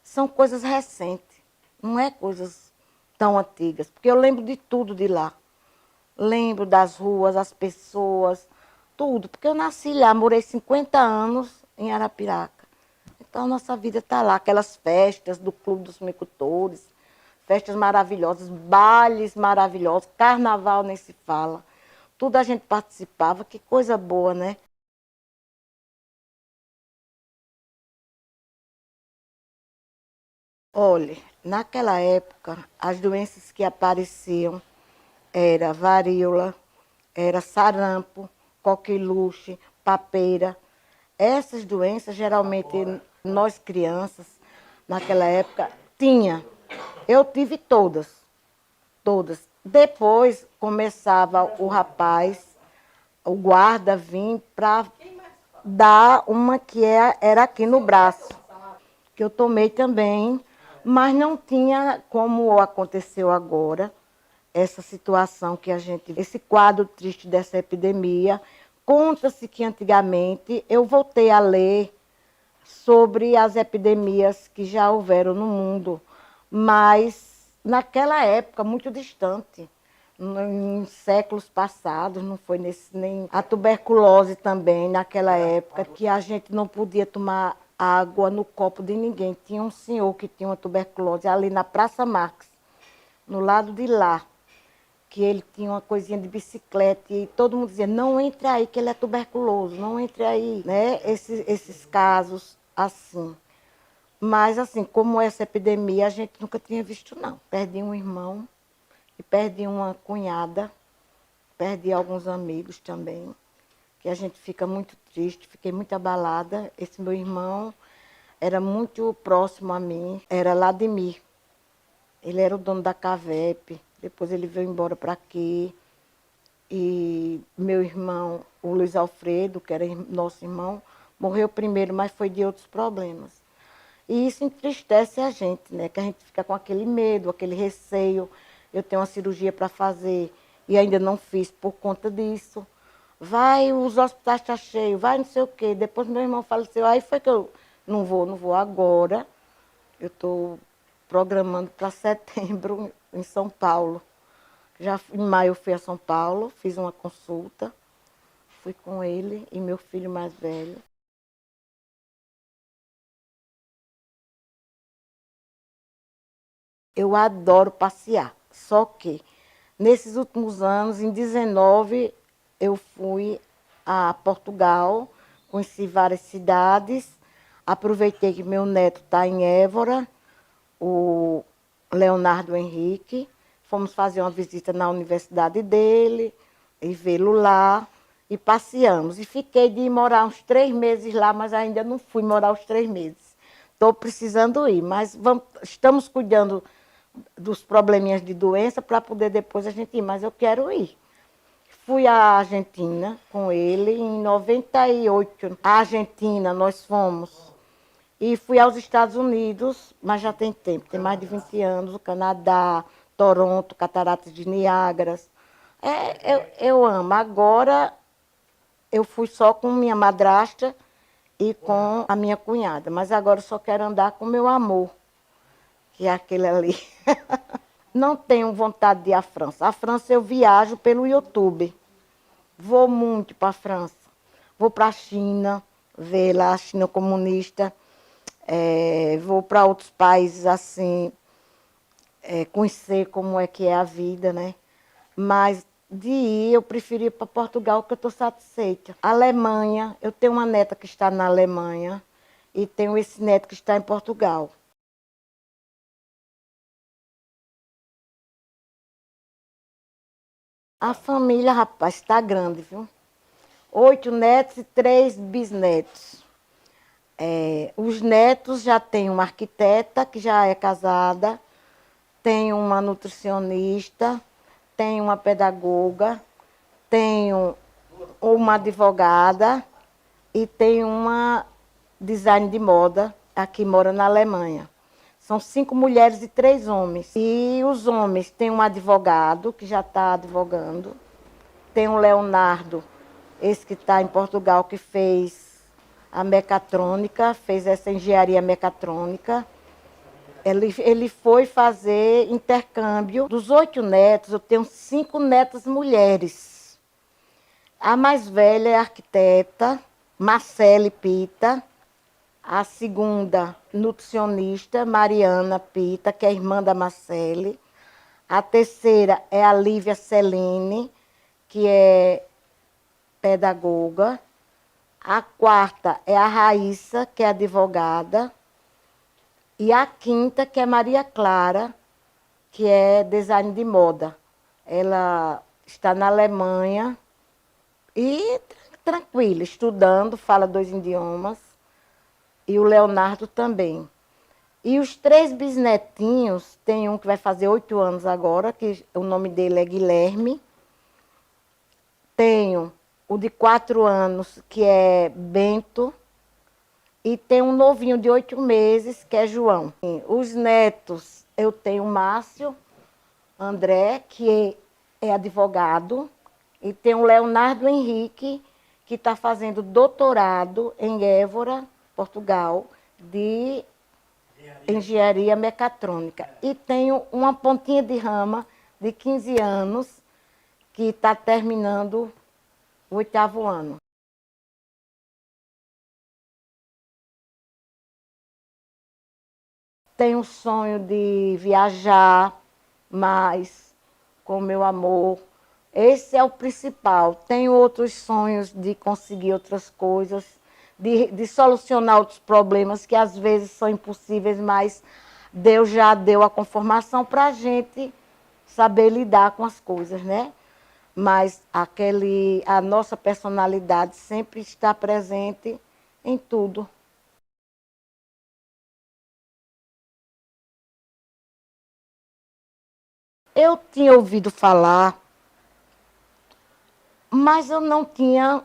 são coisas recentes, não é coisas tão antigas, porque eu lembro de tudo de lá. Lembro das ruas, as pessoas, tudo, porque eu nasci lá, morei 50 anos em Arapiraca. Então, a nossa vida está lá, aquelas festas do Clube dos Micultores, festas maravilhosas, bailes maravilhosos, carnaval nem se fala. Tudo a gente participava, que coisa boa, né? Olhe, naquela época, as doenças que apareciam era varíola, era sarampo, coqueluche, papeira. Essas doenças, geralmente, nós crianças, naquela época, tinha. Eu tive todas, todas. Depois começava o rapaz, o guarda, vir para dar uma que era aqui no braço, que eu tomei também, mas não tinha como aconteceu agora, essa situação que a gente, esse quadro triste dessa epidemia. Conta-se que antigamente eu voltei a ler sobre as epidemias que já houveram no mundo, mas naquela época muito distante, em séculos passados, não foi nem a tuberculose também naquela época, que a gente não podia tomar água no copo de ninguém. Tinha um senhor que tinha uma tuberculose ali na Praça Marx, no lado de lá, que ele tinha uma coisinha de bicicleta e todo mundo dizia, não entre aí que ele é tuberculoso, não entre aí, né? Esses casos assim. Mas assim, como essa epidemia, a gente nunca tinha visto, não. Perdi um irmão e perdi uma cunhada, perdi alguns amigos também, que a gente fica muito triste, fiquei muito abalada. Esse meu irmão era muito próximo a mim, era Ladimir. Ele era o dono da Cavep, depois ele veio embora para aqui. E meu irmão, o Luiz Alfredo, que era nosso irmão, morreu primeiro, mas foi de outros problemas. E isso entristece a gente, né? Que a gente fica com aquele medo, aquele receio. Eu tenho uma cirurgia para fazer e ainda não fiz por conta disso. Vai, os hospitais estão cheios, vai não sei o quê. Depois meu irmão faleceu, aí foi que eu não vou agora. Eu estou programando para setembro em São Paulo. Já em maio eu fui a São Paulo, fiz uma consulta, fui com ele e meu filho mais velho. Eu adoro passear, só que nesses últimos anos, em 19, eu fui a Portugal, conheci várias cidades, aproveitei que meu neto está em Évora, o Leonardo Henrique, fomos fazer uma visita na universidade dele, e vê-lo lá, e passeamos. E fiquei de ir morar uns 3 meses lá, mas ainda não fui morar os 3 meses. Estou precisando ir, mas estamos cuidando dos probleminhas de doença para poder depois a gente ir, mas eu quero ir. Fui à Argentina com ele em 98. A Argentina, nós fomos. E fui aos Estados Unidos, mas já tem tempo, tem mais de 20 anos, o Canadá, Toronto, Cataratas de Niágara. Eu amo. Agora eu fui só com minha madrasta e com a minha cunhada, mas agora eu só quero andar com meu amor, que é aquele ali. Não tenho vontade de ir à França. A França eu viajo pelo YouTube. Vou muito para a França. Vou para a China, ver lá a China comunista. Vou para outros países assim, conhecer como é que é a vida, né? Mas de ir, eu preferi ir para Portugal, que eu estou satisfeita. Alemanha, eu tenho uma neta que está na Alemanha e tenho esse neto que está em Portugal. A família, rapaz, está grande, viu? 8 netos e 3 bisnetos. Os netos já tem uma arquiteta que já é casada, tem uma nutricionista, tem uma pedagoga, tenho uma advogada e tem uma design de moda, aqui mora na Alemanha. São 5 mulheres e 3 homens. E os homens têm um advogado, que já está advogando. Tem o Leonardo, esse que está em Portugal, que fez a mecatrônica, fez essa engenharia mecatrônica. Ele foi fazer intercâmbio. Dos 8 netos, eu tenho 5 netas mulheres. A mais velha é arquiteta, Marcele Pita. A segunda, nutricionista, Mariana Pita, que é irmã da Marcele. A terceira é a Lívia Celine, que é pedagoga. A quarta é a Raíssa, que é advogada. E a quinta, que é Maria Clara, que é design de moda. Ela está na Alemanha e tranquila, estudando, fala 2 idiomas. E o Leonardo também. E os 3 bisnetinhos, tem um que vai fazer 8 anos agora, que o nome dele é Guilherme. Tenho o de 4 anos, que é Bento, e tem um novinho de 8 meses, que é João. Os netos, eu tenho Márcio, André, que é advogado, e tem o Leonardo Henrique, que está fazendo doutorado em Évora, Portugal, de engenharia mecatrônica. E tenho uma pontinha de rama de 15 anos, que está terminando o 8º ano. Tenho o sonho de viajar mais com meu amor. Esse é o principal. Tenho outros sonhos de conseguir outras coisas, de solucionar outros problemas que às vezes são impossíveis, mas Deus já deu a conformação para a gente saber lidar com as coisas, né? Mas a nossa personalidade sempre está presente em tudo. Eu tinha ouvido falar, mas eu não tinha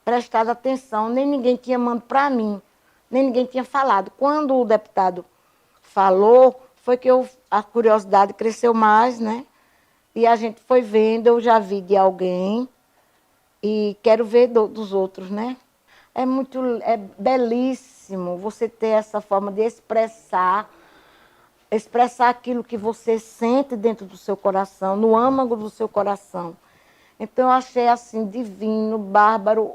prestado atenção, nem ninguém tinha mandado para mim, nem ninguém tinha falado. Quando o deputado falou, foi que a curiosidade cresceu mais, né? E a gente foi vendo, eu já vi de alguém e quero ver dos outros, né? É belíssimo você ter essa forma de expressar aquilo que você sente dentro do seu coração, no âmago do seu coração. Então eu achei assim divino, bárbaro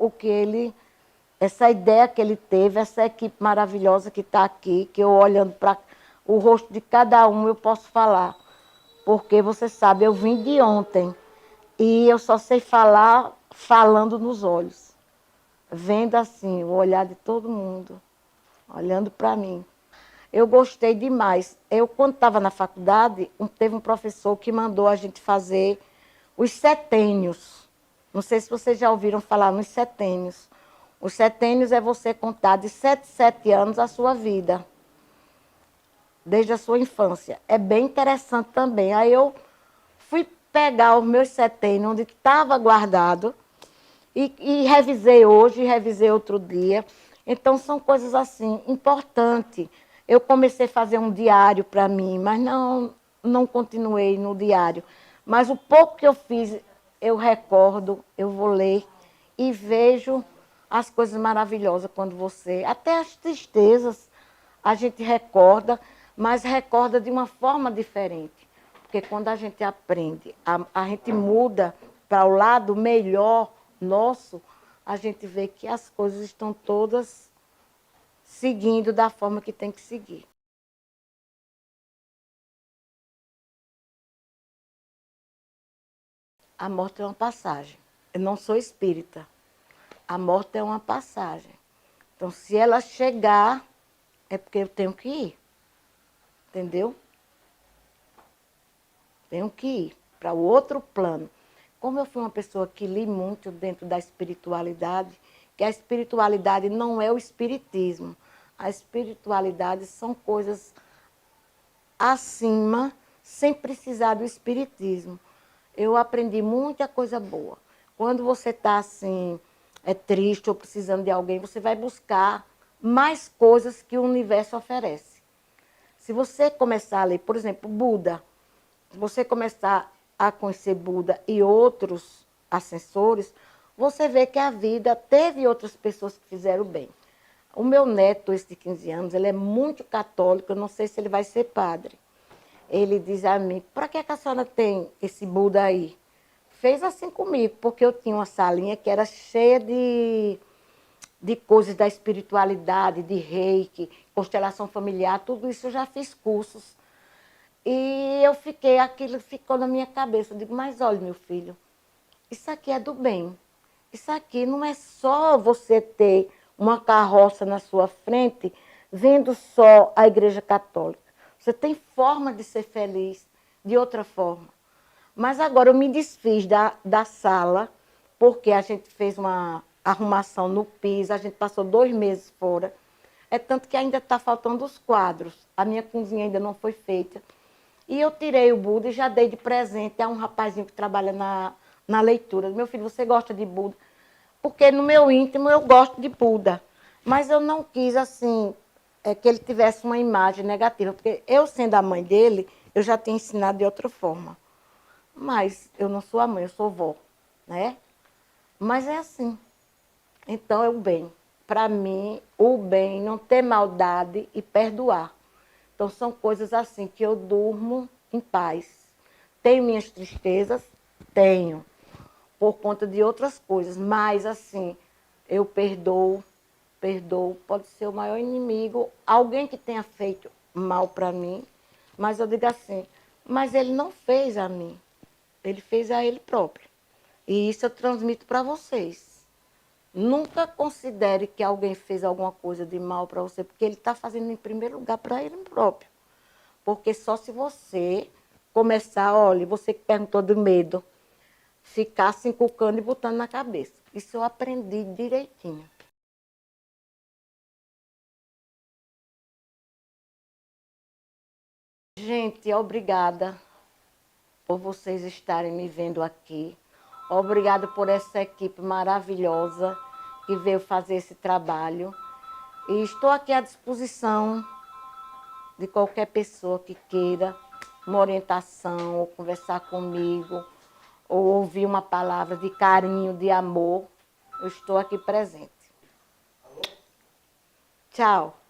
essa ideia que ele teve, essa equipe maravilhosa que está aqui, que eu olhando para o rosto de cada um eu posso falar. Porque você sabe, eu vim de ontem e eu só sei falar falando nos olhos, vendo assim o olhar de todo mundo, olhando para mim. Eu gostei demais. Eu, quando estava na faculdade, teve um professor que mandou a gente fazer os setênios. Não sei se vocês já ouviram falar nos setênios. Os setênios é você contar de 7 em 7 anos a sua vida, desde a sua infância. É bem interessante também. Aí eu fui pegar os meus setênios, onde estava guardado, e revisei hoje, revisei outro dia. Então, são coisas assim, importantes. Eu comecei a fazer um diário para mim, mas não continuei no diário. Mas o pouco que eu fiz, eu recordo, eu vou ler e vejo as coisas maravilhosas quando você... Até as tristezas a gente recorda, mas recorda de uma forma diferente. Porque quando a gente aprende, a gente muda para o lado melhor nosso, a gente vê que as coisas estão todas seguindo da forma que tem que seguir. A morte é uma passagem. Eu não sou espírita. A morte é uma passagem. Então, se ela chegar, é porque eu tenho que ir. Entendeu? Tenho que ir para o outro plano. Como eu fui uma pessoa que li muito dentro da espiritualidade, que a espiritualidade não é o espiritismo. A espiritualidade são coisas acima, sem precisar do espiritismo. Eu aprendi muita coisa boa. Quando você está assim, triste ou precisando de alguém, você vai buscar mais coisas que o universo oferece. Se você começar a ler, por exemplo, Buda, se você começar a conhecer Buda e outros ascensores, você vê que a vida teve outras pessoas que fizeram bem. O meu neto, esse de 15 anos, ele é muito católico, eu não sei se ele vai ser padre. Ele diz a mim, para que a senhora tem esse Buda aí? Fez assim comigo, porque eu tinha uma salinha que era cheia de coisas da espiritualidade, de reiki, constelação familiar, tudo isso eu já fiz cursos. E eu fiquei, aquilo ficou na minha cabeça. Eu digo, mas olha, meu filho, isso aqui é do bem. Isso aqui não é só você ter uma carroça na sua frente, vendo só a Igreja Católica. Você tem forma de ser feliz de outra forma. Mas agora eu me desfiz da sala, porque a gente fez uma arrumação no piso, a gente passou 2 meses fora. É tanto que ainda está faltando os quadros. A minha cozinha ainda não foi feita. E eu tirei o Buda e já dei de presente a um rapazinho que trabalha na leitura. Meu filho, você gosta de Buda? Porque no meu íntimo eu gosto de Buda. Mas eu não quis, assim, que ele tivesse uma imagem negativa. Porque eu, sendo a mãe dele, eu já tinha ensinado de outra forma. Mas eu não sou a mãe, eu sou vó, né? Mas é assim. Então é o bem. Para mim, o bem, não ter maldade e perdoar. Então são coisas assim que eu durmo em paz. Tenho minhas tristezas? Tenho. Por conta de outras coisas. Mas assim, eu perdoo. Perdoo. Pode ser o maior inimigo. Alguém que tenha feito mal para mim. Mas eu digo assim, mas ele não fez a mim. Ele fez a ele próprio. E isso eu transmito para vocês. Nunca considere que alguém fez alguma coisa de mal para você, porque ele está fazendo em primeiro lugar para ele próprio. Porque só se você começar, olha, você que perguntou do medo, ficar se encucando e botando na cabeça. Isso eu aprendi direitinho. Gente, obrigada por vocês estarem me vendo aqui. Obrigada por essa equipe maravilhosa que veio fazer esse trabalho. E estou aqui à disposição de qualquer pessoa que queira uma orientação, ou conversar comigo, ou ouvir uma palavra de carinho, de amor. Eu estou aqui presente. Tchau.